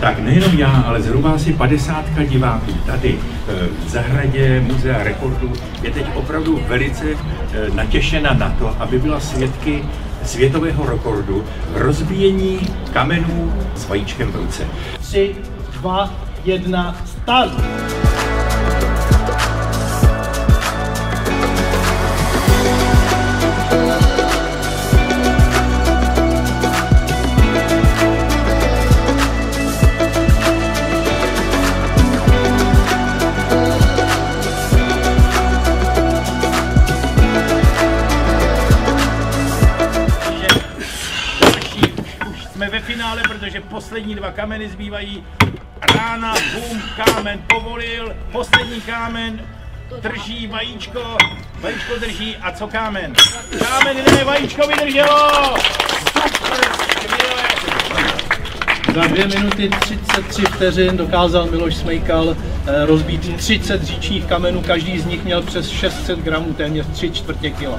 Tak nejenom já, ale zhruba asi 50 diváků tady v zahradě Muzea rekordů je teď opravdu velice natěšena na to, aby byla svědky světového rekordu v rozbíjení kamenů s vajíčkem v ruce. 3, 2, 1, start! Jsme ve finále, protože poslední 2 kameny zbývají. Rána, bum, kámen povolil, poslední kámen drží vajíčko, vajíčko drží a co kámen? Kámen jde, vajíčko vydrželo! Super, skvěle! Za 2 minuty 33 vteřin dokázal Miloš Smejkal rozbít 30 říčních kamenů, každý z nich měl přes 600 gramů, téměř 3/4 kila.